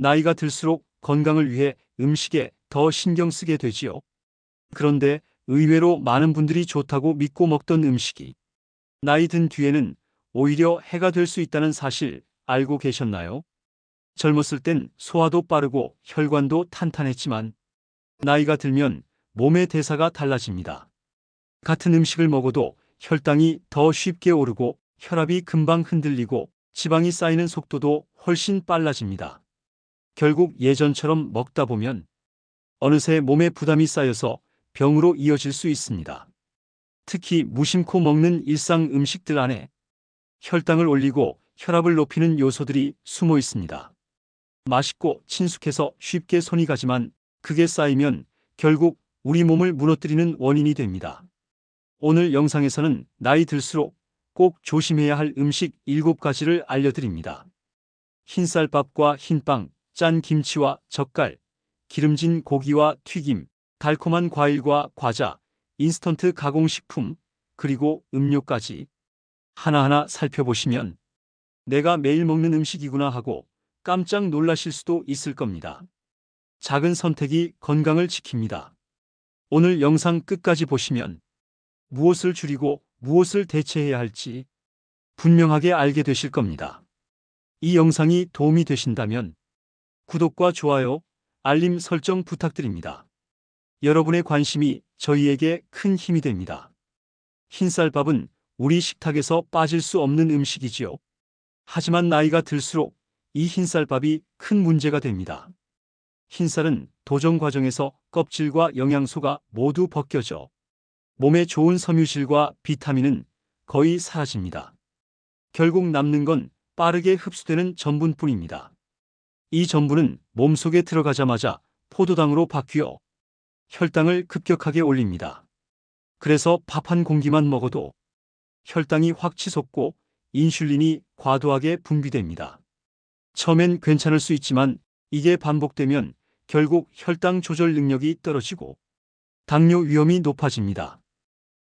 나이가 들수록 건강을 위해 음식에 더 신경 쓰게 되지요. 그런데 의외로 많은 분들이 좋다고 믿고 먹던 음식이 나이 든 뒤에는 오히려 해가 될 수 있다는 사실 알고 계셨나요? 젊었을 땐 소화도 빠르고 혈관도 탄탄했지만 나이가 들면 몸의 대사가 달라집니다. 같은 음식을 먹어도 혈당이 더 쉽게 오르고 혈압이 금방 흔들리고 지방이 쌓이는 속도도 훨씬 빨라집니다. 결국 예전처럼 먹다 보면 어느새 몸에 부담이 쌓여서 병으로 이어질 수 있습니다. 특히 무심코 먹는 일상 음식들 안에 혈당을 올리고 혈압을 높이는 요소들이 숨어 있습니다. 맛있고 친숙해서 쉽게 손이 가지만 그게 쌓이면 결국 우리 몸을 무너뜨리는 원인이 됩니다. 오늘 영상에서는 나이 들수록 꼭 조심해야 할 음식 7가지를 알려드립니다. 흰쌀밥과 흰빵, 짠 김치와 젓갈, 기름진 고기와 튀김, 달콤한 과일과 과자, 인스턴트 가공식품, 그리고 음료까지 하나하나 살펴보시면 내가 매일 먹는 음식이구나 하고 깜짝 놀라실 수도 있을 겁니다. 작은 선택이 건강을 지킵니다. 오늘 영상 끝까지 보시면 무엇을 줄이고 무엇을 대체해야 할지 분명하게 알게 되실 겁니다. 이 영상이 도움이 되신다면 구독과 좋아요, 알림 설정 부탁드립니다. 여러분의 관심이 저희에게 큰 힘이 됩니다. 흰쌀밥은 우리 식탁에서 빠질 수 없는 음식이지요. 하지만 나이가 들수록 이 흰쌀밥이 큰 문제가 됩니다. 흰쌀은 도정 과정에서 껍질과 영양소가 모두 벗겨져 몸에 좋은 섬유질과 비타민은 거의 사라집니다. 결국 남는 건 빠르게 흡수되는 전분뿐입니다. 이 전분은 몸속에 들어가자마자 포도당으로 바뀌어 혈당을 급격하게 올립니다. 그래서 밥 한 공기만 먹어도 혈당이 확 치솟고 인슐린이 과도하게 분비됩니다. 처음엔 괜찮을 수 있지만 이게 반복되면 결국 혈당 조절 능력이 떨어지고 당뇨 위험이 높아집니다.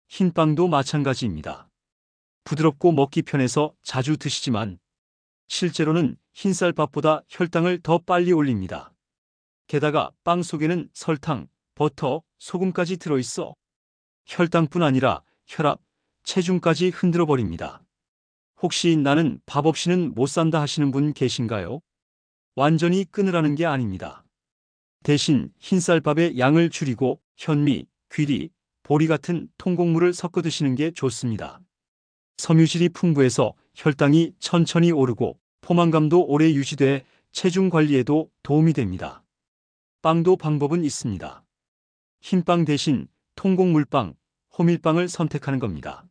흰빵도 마찬가지입니다. 부드럽고 먹기 편해서 자주 드시지만 실제로는 흰쌀밥보다 혈당을 더 빨리 올립니다. 게다가 빵 속에는 설탕, 버터, 소금까지 들어있어 혈당뿐 아니라 혈압, 체중까지 흔들어 버립니다. 혹시 나는 밥 없이는 못 산다 하시는 분 계신가요? 완전히 끊으라는 게 아닙니다. 대신 흰쌀밥의 양을 줄이고 현미, 귀리, 보리 같은 통곡물을 섞어 드시는 게 좋습니다. 섬유질이 풍부해서 혈당이 천천히 오르고 포만감도 오래 유지돼 체중 관리에도 도움이 됩니다. 빵도 방법은 있습니다. 흰빵 대신 통곡물빵, 호밀빵을 선택하는 겁니다.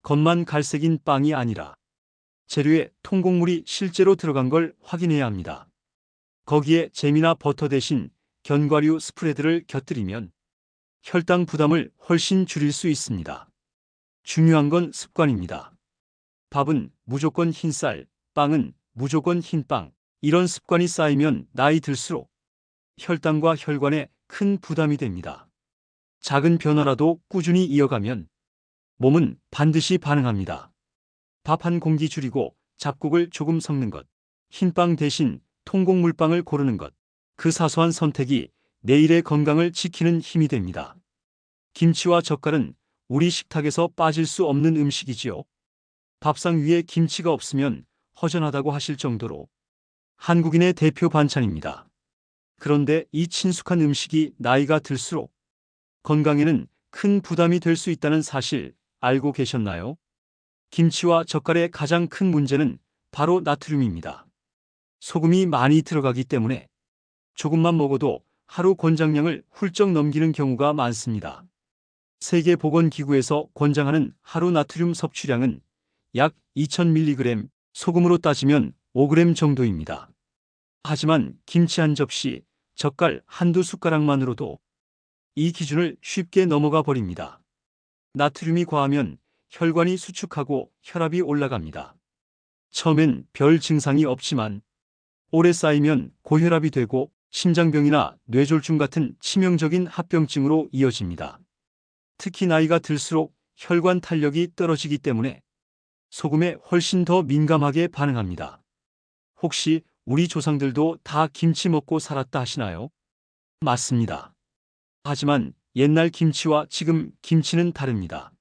겉만 갈색인 빵이 아니라 재료에 통곡물이 실제로 들어간 걸 확인해야 합니다. 거기에 잼이나 버터 대신 견과류 스프레드를 곁들이면 혈당 부담을 훨씬 줄일 수 있습니다. 중요한 건 습관입니다. 밥은 무조건 흰쌀, 빵은 무조건 흰빵. 이런 습관이 쌓이면 나이 들수록 혈당과 혈관에 큰 부담이 됩니다. 작은 변화라도 꾸준히 이어가면 몸은 반드시 반응합니다. 밥 한 공기 줄이고 잡곡을 조금 섞는 것, 흰빵 대신 통곡물빵을 고르는 것, 그 사소한 선택이 내일의 건강을 지키는 힘이 됩니다. 김치와 젓갈은 우리 식탁에서 빠질 수 없는 음식이지요. 밥상 위에 김치가 없으면 허전하다고 하실 정도로 한국인의 대표 반찬입니다. 그런데 이 친숙한 음식이 나이가 들수록 건강에는 큰 부담이 될 수 있다는 사실 알고 계셨나요? 김치와 젓갈의 가장 큰 문제는 바로 나트륨입니다. 소금이 많이 들어가기 때문에 조금만 먹어도 하루 권장량을 훌쩍 넘기는 경우가 많습니다. 세계보건기구에서 권장하는 하루 나트륨 섭취량은 약 2000mg, 소금으로 따지면 5g 정도입니다. 하지만 김치 한 접시, 젓갈 한두 숟가락만으로도 이 기준을 쉽게 넘어가 버립니다. 나트륨이 과하면 혈관이 수축하고 혈압이 올라갑니다. 처음엔 별 증상이 없지만 오래 쌓이면 고혈압이 되고 심장병이나 뇌졸중 같은 치명적인 합병증으로 이어집니다. 특히 나이가 들수록 혈관 탄력이 떨어지기 때문에 소금에 훨씬 더 민감하게 반응합니다. 혹시 우리 조상들도 다 김치 먹고 살았다 하시나요? 맞습니다. 하지만 옛날 김치와 지금 김치는 다릅니다.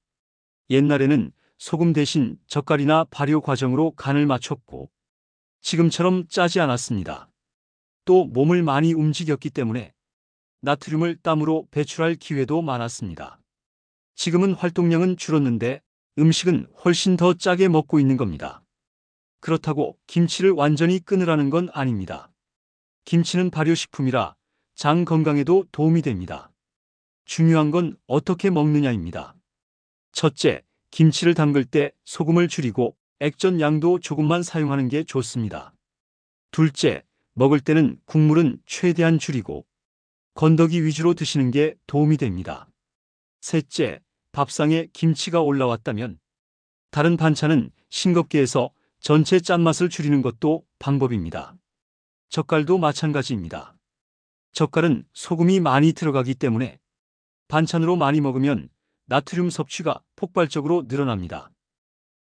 옛날에는 소금 대신 젓갈이나 발효 과정으로 간을 맞췄고 지금처럼 짜지 않았습니다. 또 몸을 많이 움직였기 때문에 나트륨을 땀으로 배출할 기회도 많았습니다. 지금은 활동량은 줄었는데 음식은 훨씬 더 짜게 먹고 있는 겁니다. 그렇다고 김치를 완전히 끊으라는 건 아닙니다. 김치는 발효식품이라 장 건강에도 도움이 됩니다. 중요한 건 어떻게 먹느냐입니다. 첫째, 김치를 담글 때 소금을 줄이고 액젓 양도 조금만 사용하는 게 좋습니다. 둘째, 먹을 때는 국물은 최대한 줄이고 건더기 위주로 드시는 게 도움이 됩니다. 셋째, 밥상에 김치가 올라왔다면 다른 반찬은 싱겁게 해서 전체 짠맛을 줄이는 것도 방법입니다. 젓갈도 마찬가지입니다. 젓갈은 소금이 많이 들어가기 때문에 반찬으로 많이 먹으면 나트륨 섭취가 폭발적으로 늘어납니다.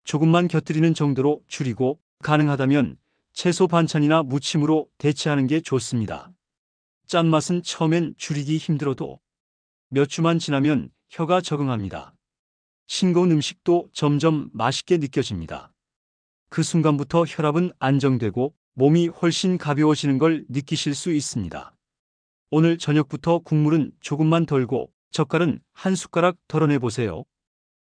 조금만 곁들이는 정도로 줄이고 가능하다면 채소 반찬이나 무침으로 대체하는 게 좋습니다. 짠맛은 처음엔 줄이기 힘들어도 몇 주만 지나면 혀가 적응합니다. 싱거운 음식도 점점 맛있게 느껴집니다. 그 순간부터 혈압은 안정되고 몸이 훨씬 가벼워지는 걸 느끼실 수 있습니다. 오늘 저녁부터 국물은 조금만 덜고 젓갈은 한 숟가락 덜어내 보세요.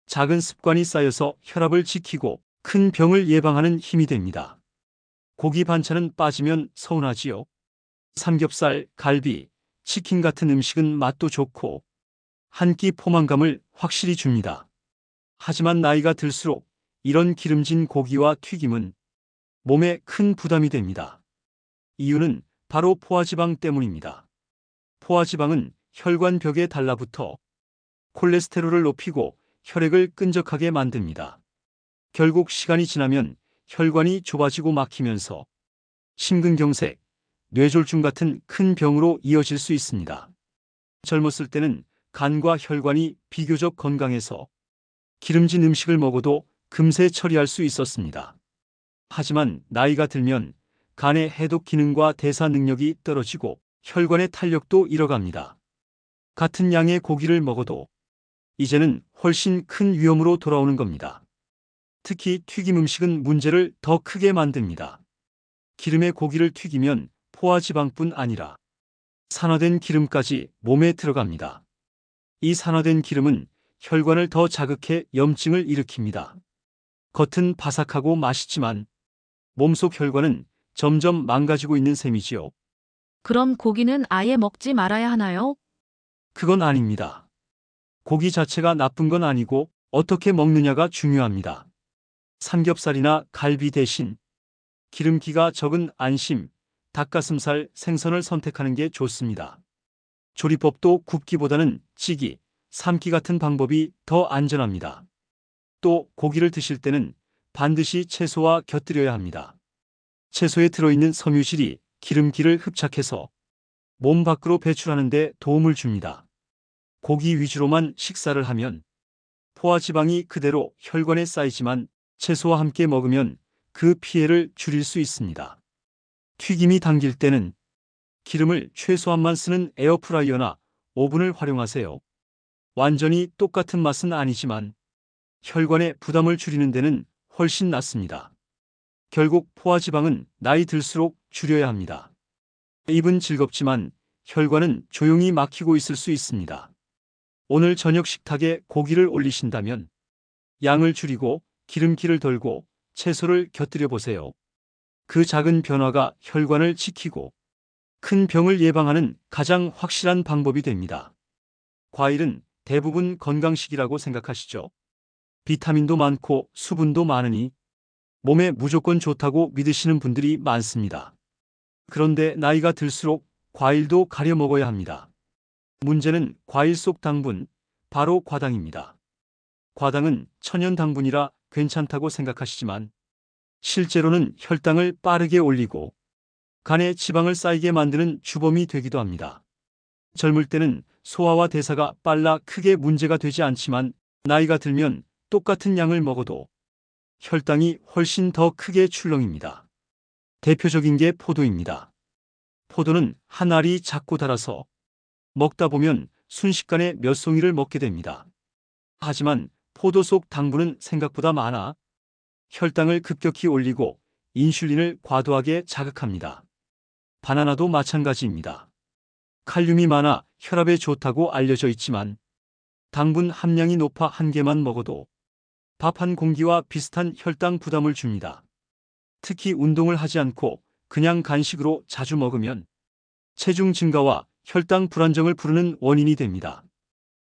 작은 습관이 쌓여서 혈압을 지키고 큰 병을 예방하는 힘이 됩니다. 고기 반찬은 빠지면 서운하지요. 삼겹살, 갈비, 치킨 같은 음식은 맛도 좋고 한 끼 포만감을 확실히 줍니다. 하지만 나이가 들수록 이런 기름진 고기와 튀김은 몸에 큰 부담이 됩니다. 이유는 바로 포화지방 때문입니다. 포화지방은 혈관 벽에 달라붙어 콜레스테롤을 높이고 혈액을 끈적하게 만듭니다. 결국 시간이 지나면 혈관이 좁아지고 막히면서 심근경색, 뇌졸중 같은 큰 병으로 이어질 수 있습니다. 젊었을 때는 간과 혈관이 비교적 건강해서 기름진 음식을 먹어도 금세 처리할 수 있었습니다. 하지만 나이가 들면 간의 해독 기능과 대사 능력이 떨어지고 혈관의 탄력도 잃어갑니다. 같은 양의 고기를 먹어도 이제는 훨씬 큰 위험으로 돌아오는 겁니다. 특히 튀김 음식은 문제를 더 크게 만듭니다. 기름에 고기를 튀기면 포화지방뿐 아니라 산화된 기름까지 몸에 들어갑니다. 이 산화된 기름은 혈관을 더 자극해 염증을 일으킵니다. 겉은 바삭하고 맛있지만 몸속 혈관은 점점 망가지고 있는 셈이지요. 그럼 고기는 아예 먹지 말아야 하나요? 그건 아닙니다. 고기 자체가 나쁜 건 아니고 어떻게 먹느냐가 중요합니다. 삼겹살이나 갈비 대신 기름기가 적은 안심, 닭가슴살, 생선을 선택하는 게 좋습니다. 조리법도 굽기보다는 찌기, 삶기 같은 방법이 더 안전합니다. 또 고기를 드실 때는 반드시 채소와 곁들여야 합니다. 채소에 들어있는 섬유질이 기름기를 흡착해서 몸 밖으로 배출하는 데 도움을 줍니다. 고기 위주로만 식사를 하면 포화지방이 그대로 혈관에 쌓이지만 채소와 함께 먹으면 그 피해를 줄일 수 있습니다. 튀김이 당길 때는 기름을 최소한만 쓰는 에어프라이어나 오븐을 활용하세요. 완전히 똑같은 맛은 아니지만 혈관의 부담을 줄이는 데는 훨씬 낫습니다. 결국 포화지방은 나이 들수록 줄여야 합니다. 입은 즐겁지만 혈관은 조용히 막히고 있을 수 있습니다. 오늘 저녁 식탁에 고기를 올리신다면 양을 줄이고 기름기를 덜고 채소를 곁들여 보세요. 그 작은 변화가 혈관을 지키고 큰 병을 예방하는 가장 확실한 방법이 됩니다. 과일은 대부분 건강식이라고 생각하시죠? 비타민도 많고 수분도 많으니 몸에 무조건 좋다고 믿으시는 분들이 많습니다. 그런데 나이가 들수록 과일도 가려 먹어야 합니다. 문제는 과일 속 당분, 바로 과당입니다. 과당은 천연 당분이라 괜찮다고 생각하시지만 실제로는 혈당을 빠르게 올리고 간에 지방을 쌓이게 만드는 주범이 되기도 합니다. 젊을 때는 소화와 대사가 빨라 크게 문제가 되지 않지만 나이가 들면 똑같은 양을 먹어도 혈당이 훨씬 더 크게 출렁입니다. 대표적인 게 포도입니다. 포도는 한 알이 작고 달아서 먹다 보면 순식간에 몇 송이를 먹게 됩니다. 하지만 포도 속 당분은 생각보다 많아 혈당을 급격히 올리고 인슐린을 과도하게 자극합니다. 바나나도 마찬가지입니다. 칼륨이 많아 혈압에 좋다고 알려져 있지만 당분 함량이 높아 한 개만 먹어도 밥 한 공기와 비슷한 혈당 부담을 줍니다. 특히 운동을 하지 않고 그냥 간식으로 자주 먹으면 체중 증가와 혈당 불안정을 부르는 원인이 됩니다.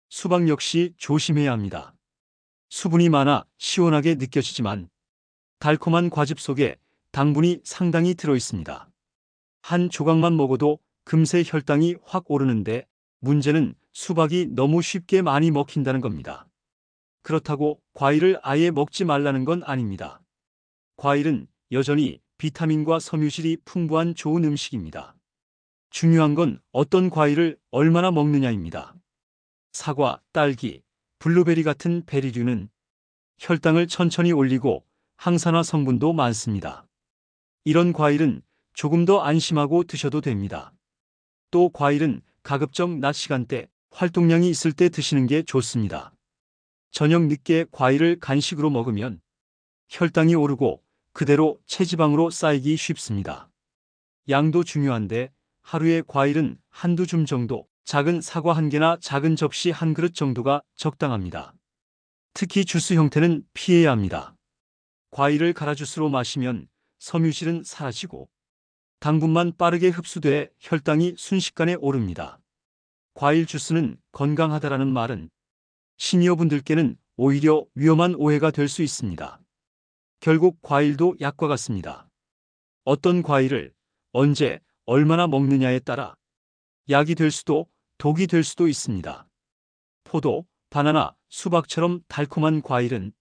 수박 역시 조심해야 합니다. 수분이 많아 시원하게 느껴지지만 달콤한 과즙 속에 당분이 상당히 들어 있습니다. 한 조각만 먹어도 금세 혈당이 확 오르는데 문제는 수박이 너무 쉽게 많이 먹힌다는 겁니다. 그렇다고 과일을 아예 먹지 말라는 건 아닙니다. 과일은 여전히 비타민과 섬유질이 풍부한 좋은 음식입니다. 중요한 건 어떤 과일을 얼마나 먹느냐입니다. 사과, 딸기, 블루베리 같은 베리류는 혈당을 천천히 올리고 항산화 성분도 많습니다. 이런 과일은 조금 더 안심하고 드셔도 됩니다. 또 과일은 가급적 낮 시간대 활동량이 있을 때 드시는 게 좋습니다. 저녁 늦게 과일을 간식으로 먹으면 혈당이 오르고 그대로 체지방으로 쌓이기 쉽습니다. 양도 중요한데 하루에 과일은 한두 줌 정도, 작은 사과 한 개나 작은 접시 한 그릇 정도가 적당합니다. 특히 주스 형태는 피해야 합니다. 과일을 갈아 주스로 마시면 섬유질은 사라지고 당분만 빠르게 흡수돼 혈당이 순식간에 오릅니다. 과일 주스는 건강하다라는 말은 시니어분들께는 오히려 위험한 오해가 될 수 있습니다. 결국 과일도 약과 같습니다. 어떤 과일을 언제 얼마나 먹느냐에 따라 약이 될 수도 독이 될 수도 있습니다. 포도, 바나나, 수박처럼 달콤한 과일은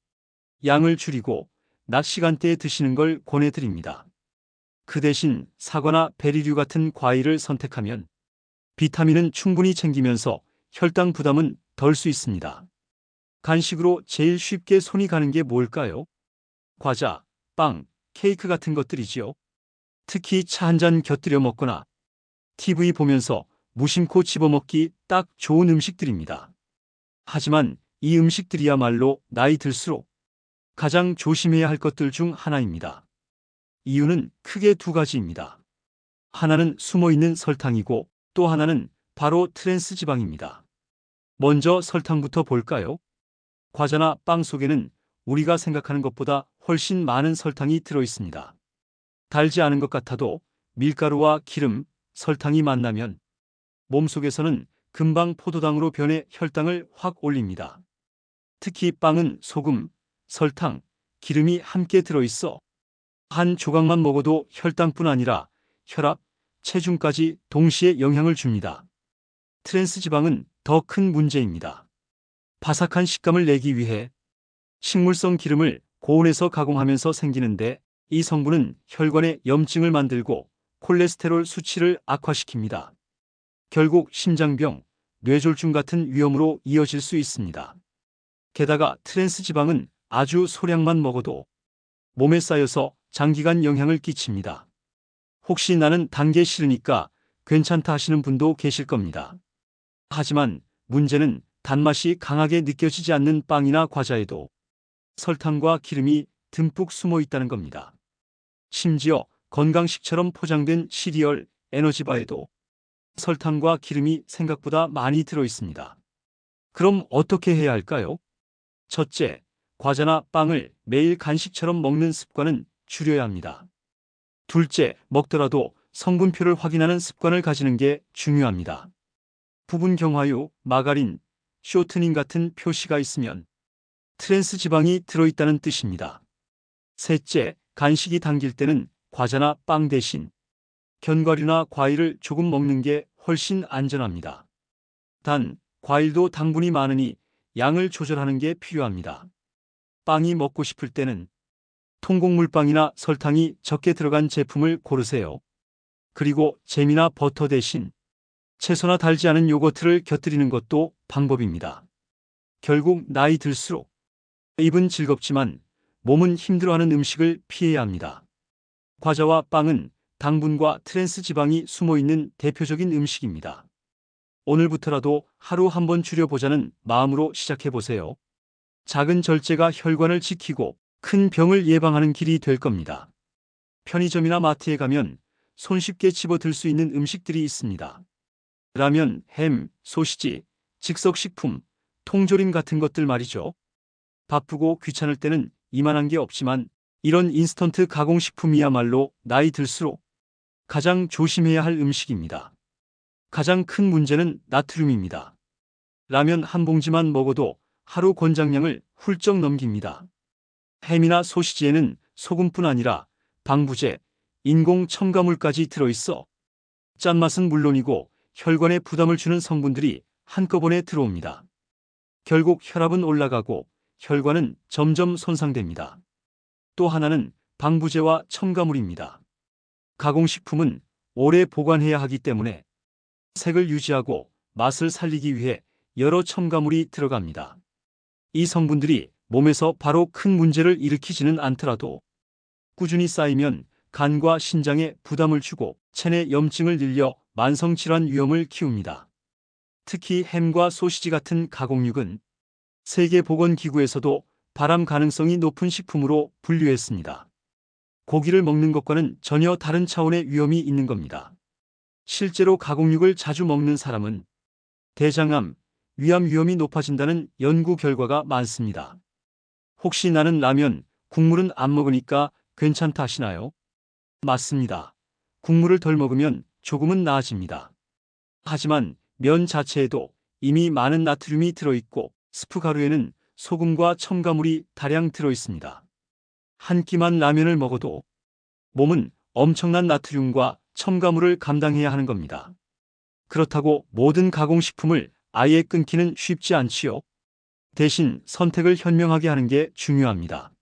양을 줄이고 낮 시간대에 드시는 걸 권해드립니다. 그 대신 사과나 베리류 같은 과일을 선택하면 비타민은 충분히 챙기면서 혈당 부담은 덜 수 있습니다. 간식으로 제일 쉽게 손이 가는 게 뭘까요? 과자, 빵, 케이크 같은 것들이지요. 특히 차 한 잔 곁들여 먹거나 TV 보면서 무심코 집어먹기 딱 좋은 음식들입니다. 하지만 이 음식들이야말로 나이 들수록 가장 조심해야 할 것들 중 하나입니다. 이유는 크게 두 가지입니다. 하나는 숨어있는 설탕이고 또 하나는 바로 트랜스 지방입니다. 먼저 설탕부터 볼까요? 과자나 빵 속에는 우리가 생각하는 것보다 훨씬 많은 설탕이 들어 있습니다. 달지 않은 것 같아도 밀가루와 기름, 설탕이 만나면 몸속에서는 금방 포도당으로 변해 혈당을 확 올립니다. 특히 빵은 소금, 설탕, 기름이 함께 들어있어 한 조각만 먹어도 혈당뿐 아니라 혈압, 체중까지 동시에 영향을 줍니다. 트랜스 지방은 더 큰 문제입니다. 바삭한 식감을 내기 위해 식물성 기름을 고온에서 가공하면서 생기는데 이 성분은 혈관에 염증을 만들고 콜레스테롤 수치를 악화시킵니다. 결국 심장병, 뇌졸중 같은 위험으로 이어질 수 있습니다. 게다가 트랜스 지방은 아주 소량만 먹어도 몸에 쌓여서 장기간 영향을 끼칩니다. 혹시 나는 단 게 싫으니까 괜찮다 하시는 분도 계실 겁니다. 하지만 문제는 단맛이 강하게 느껴지지 않는 빵이나 과자에도 설탕과 기름이 듬뿍 숨어 있다는 겁니다. 심지어 건강식처럼 포장된 시리얼, 에너지바에도 설탕과 기름이 생각보다 많이 들어 있습니다. 그럼 어떻게 해야 할까요? 첫째, 과자나 빵을 매일 간식처럼 먹는 습관은 줄여야 합니다. 둘째, 먹더라도 성분표를 확인하는 습관을 가지는 게 중요합니다. 부분 경화유, 마가린, 쇼트닝 같은 표시가 있으면 트랜스 지방이 들어있다는 뜻입니다. 셋째, 간식이 당길 때는 과자나 빵 대신 견과류나 과일을 조금 먹는 게 훨씬 안전합니다. 단, 과일도 당분이 많으니 양을 조절하는 게 필요합니다. 빵이 먹고 싶을 때는 통곡물빵이나 설탕이 적게 들어간 제품을 고르세요. 그리고 잼이나 버터 대신 채소나 달지 않은 요거트를 곁들이는 것도 방법입니다. 결국 나이 들수록 입은 즐겁지만 몸은 힘들어하는 음식을 피해야 합니다. 과자와 빵은 당분과 트랜스 지방이 숨어 있는 대표적인 음식입니다. 오늘부터라도 하루 한번 줄여보자는 마음으로 시작해 보세요. 작은 절제가 혈관을 지키고 큰 병을 예방하는 길이 될 겁니다. 편의점이나 마트에 가면 손쉽게 집어들 수 있는 음식들이 있습니다. 라면, 햄, 소시지, 즉석식품, 통조림 같은 것들 말이죠. 바쁘고 귀찮을 때는 이만한 게 없지만 이런 인스턴트 가공식품이야말로 나이 들수록 가장 조심해야 할 음식입니다. 가장 큰 문제는 나트륨입니다. 라면 한 봉지만 먹어도 하루 권장량을 훌쩍 넘깁니다. 햄이나 소시지에는 소금뿐 아니라 방부제, 인공 첨가물까지 들어있어 짠맛은 물론이고 혈관에 부담을 주는 성분들이 한꺼번에 들어옵니다. 결국 혈압은 올라가고 혈관은 점점 손상됩니다. 또 하나는 방부제와 첨가물입니다. 가공식품은 오래 보관해야 하기 때문에 색을 유지하고 맛을 살리기 위해 여러 첨가물이 들어갑니다. 이 성분들이 몸에서 바로 큰 문제를 일으키지는 않더라도 꾸준히 쌓이면 간과 신장에 부담을 주고 체내 염증을 늘려 만성질환 위험을 키웁니다. 특히 햄과 소시지 같은 가공육은 세계보건기구에서도 발암 가능성이 높은 식품으로 분류했습니다. 고기를 먹는 것과는 전혀 다른 차원의 위험이 있는 겁니다. 실제로 가공육을 자주 먹는 사람은 대장암, 위암 위험이 높아진다는 연구 결과가 많습니다. 혹시 나는 라면, 국물은 안 먹으니까 괜찮다 하시나요? 맞습니다. 국물을 덜 먹으면 조금은 나아집니다. 하지만 면 자체에도 이미 많은 나트륨이 들어있고 스프 가루에는 소금과 첨가물이 다량 들어있습니다. 한 끼만 라면을 먹어도 몸은 엄청난 나트륨과 첨가물을 감당해야 하는 겁니다. 그렇다고 모든 가공식품을 아예 끊기는 쉽지 않지요. 대신 선택을 현명하게 하는 게 중요합니다.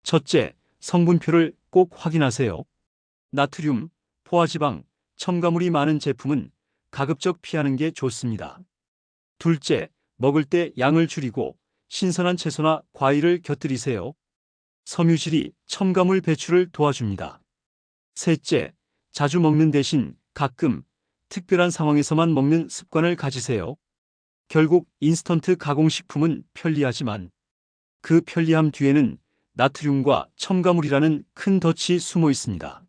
첫째, 성분표를 꼭 확인하세요. 나트륨, 포화지방, 첨가물이 많은 제품은 가급적 피하는 게 좋습니다. 둘째, 먹을 때 양을 줄이고 신선한 채소나 과일을 곁들이세요. 섬유질이 첨가물 배출을 도와줍니다. 셋째, 자주 먹는 대신 가끔 특별한 상황에서만 먹는 습관을 가지세요. 결국 인스턴트 가공식품은 편리하지만 그 편리함 뒤에는 나트륨과 첨가물이라는 큰 덫이 숨어 있습니다.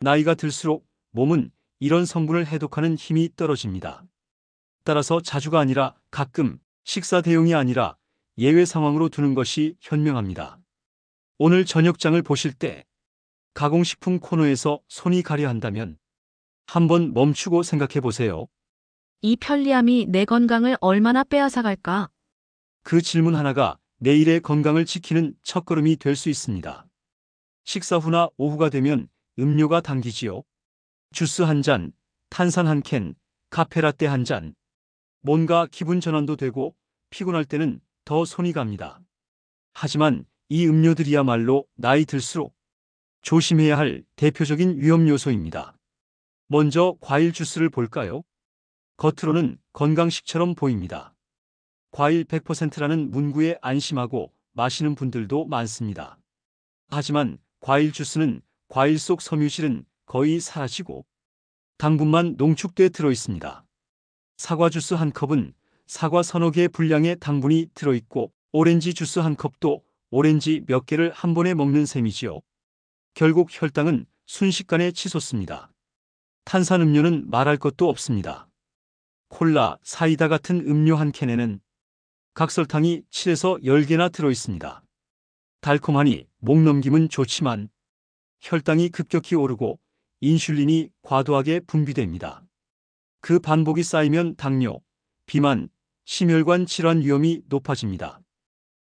나이가 들수록 몸은 이런 성분을 해독하는 힘이 떨어집니다. 따라서 자주가 아니라 가끔, 식사 대용이 아니라 예외 상황으로 두는 것이 현명합니다. 오늘 저녁장을 보실 때 가공식품 코너에서 손이 가려 한다면 한번 멈추고 생각해 보세요. 이 편리함이 내 건강을 얼마나 빼앗아갈까? 그 질문 하나가 내일의 건강을 지키는 첫걸음이 될 수 있습니다. 식사 후나 오후가 되면 음료가 당기지요. 주스 한 잔, 탄산 한 캔, 카페라떼 한 잔. 뭔가 기분 전환도 되고 피곤할 때는 더 손이 갑니다. 하지만 이 음료들이야말로 나이 들수록 조심해야 할 대표적인 위험 요소입니다. 먼저 과일 주스를 볼까요? 겉으로는 건강식처럼 보입니다. 과일 100%라는 문구에 안심하고 마시는 분들도 많습니다. 하지만 과일 주스는 과일 속 섬유질은 거의 사라지고 당분만 농축돼 들어 있습니다. 사과 주스 한 컵은 사과 서너 개의 분량의 당분이 들어있고 오렌지 주스 한 컵도 오렌지 몇 개를 한 번에 먹는 셈이지요. 결국 혈당은 순식간에 치솟습니다. 탄산음료는 말할 것도 없습니다. 콜라, 사이다 같은 음료 한 캔에는 각설탕이 7에서 10개나 들어있습니다. 달콤하니 목 넘김은 좋지만 혈당이 급격히 오르고 인슐린이 과도하게 분비됩니다. 그 반복이 쌓이면 당뇨, 비만, 심혈관 질환 위험이 높아집니다.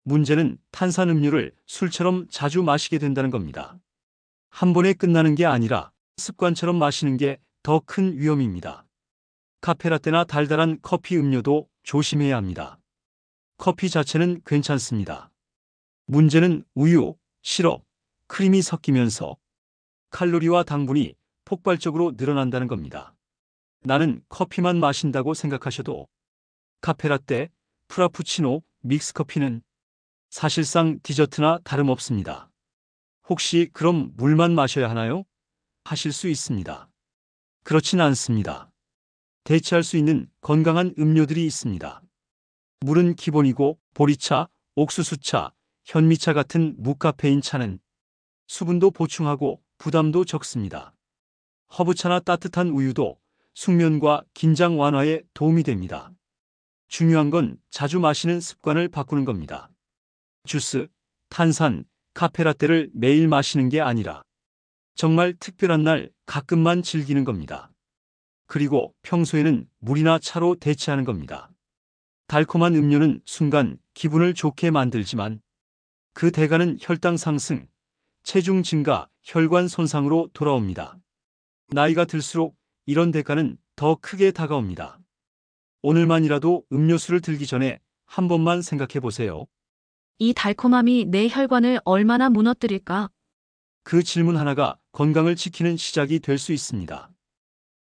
문제는 탄산음료를 술처럼 자주 마시게 된다는 겁니다. 한 번에 끝나는 게 아니라 습관처럼 마시는 게 더 큰 위험입니다. 카페라떼나 달달한 커피 음료도 조심해야 합니다. 커피 자체는 괜찮습니다. 문제는 우유, 시럽, 크림이 섞이면서 칼로리와 당분이 폭발적으로 늘어난다는 겁니다. 나는 커피만 마신다고 생각하셔도 카페라떼, 프라푸치노, 믹스커피는 사실상 디저트나 다름없습니다. 혹시 그럼 물만 마셔야 하나요? 하실 수 있습니다. 그렇진 않습니다. 대체할 수 있는 건강한 음료들이 있습니다. 물은 기본이고 보리차, 옥수수차, 현미차 같은 무카페인 차는 수분도 보충하고 부담도 적습니다. 허브차나 따뜻한 우유도 숙면과 긴장 완화에 도움이 됩니다. 중요한 건 자주 마시는 습관을 바꾸는 겁니다. 주스, 탄산, 카페라떼를 매일 마시는 게 아니라 정말 특별한 날 가끔만 즐기는 겁니다. 그리고 평소에는 물이나 차로 대체하는 겁니다. 달콤한 음료는 순간 기분을 좋게 만들지만 그 대가는 혈당 상승, 체중 증가, 혈관 손상으로 돌아옵니다. 나이가 들수록 이런 대가는 더 크게 다가옵니다. 오늘만이라도 음료수를 들기 전에 한 번만 생각해 보세요. 이 달콤함이 내 혈관을 얼마나 무너뜨릴까? 그 질문 하나가 건강을 지키는 시작이 될 수 있습니다.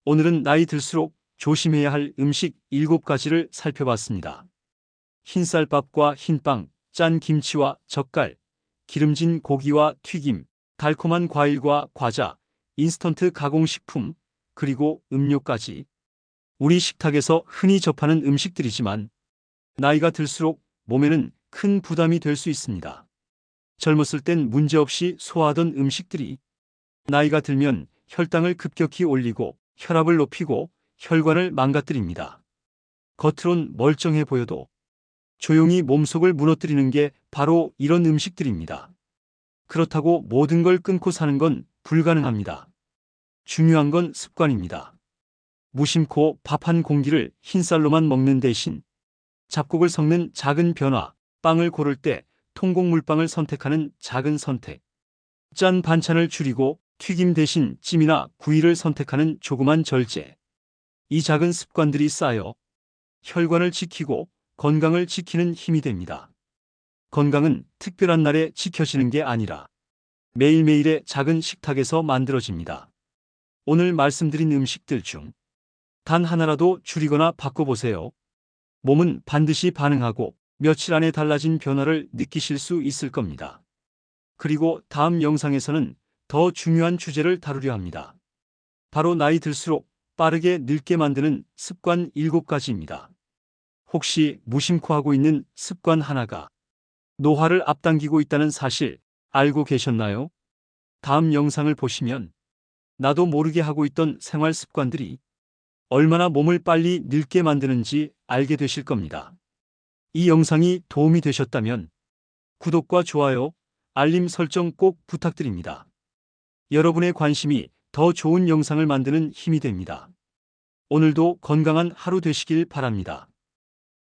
오늘은 나이 들수록 조심해야 할 음식 7가지를 살펴봤습니다. 흰쌀밥과 흰빵, 짠 김치와 젓갈, 기름진 고기와 튀김, 달콤한 과일과 과자, 인스턴트 가공식품, 그리고 음료까지. 우리 식탁에서 흔히 접하는 음식들이지만 나이가 들수록 몸에는 큰 부담이 될 수 있습니다. 젊었을 땐 문제없이 소화하던 음식들이 나이가 들면 혈당을 급격히 올리고 혈압을 높이고 혈관을 망가뜨립니다. 겉으론 멀쩡해 보여도 조용히 몸속을 무너뜨리는 게 바로 이런 음식들입니다. 그렇다고 모든 걸 끊고 사는 건 불가능합니다. 중요한 건 습관입니다. 무심코 밥 한 공기를 흰쌀로만 먹는 대신 잡곡을 섞는 작은 변화, 빵을 고를 때 통곡물빵을 선택하는 작은 선택, 짠 반찬을 줄이고 튀김 대신 찜이나 구이를 선택하는 조그만 절제. 이 작은 습관들이 쌓여 혈관을 지키고 건강을 지키는 힘이 됩니다. 건강은 특별한 날에 지켜지는 게 아니라 매일매일의 작은 식탁에서 만들어집니다. 오늘 말씀드린 음식들 중 단 하나라도 줄이거나 바꿔보세요. 몸은 반드시 반응하고 며칠 안에 달라진 변화를 느끼실 수 있을 겁니다. 그리고 다음 영상에서는 더 중요한 주제를 다루려 합니다. 바로 나이 들수록 빠르게 늙게 만드는 습관 7가지입니다. 혹시 무심코 하고 있는 습관 하나가 노화를 앞당기고 있다는 사실 알고 계셨나요? 다음 영상을 보시면 나도 모르게 하고 있던 생활 습관들이 얼마나 몸을 빨리 늙게 만드는지 알게 되실 겁니다. 이 영상이 도움이 되셨다면 구독과 좋아요, 알림 설정 꼭 부탁드립니다. 여러분의 관심이 더 좋은 영상을 만드는 힘이 됩니다. 오늘도 건강한 하루 되시길 바랍니다.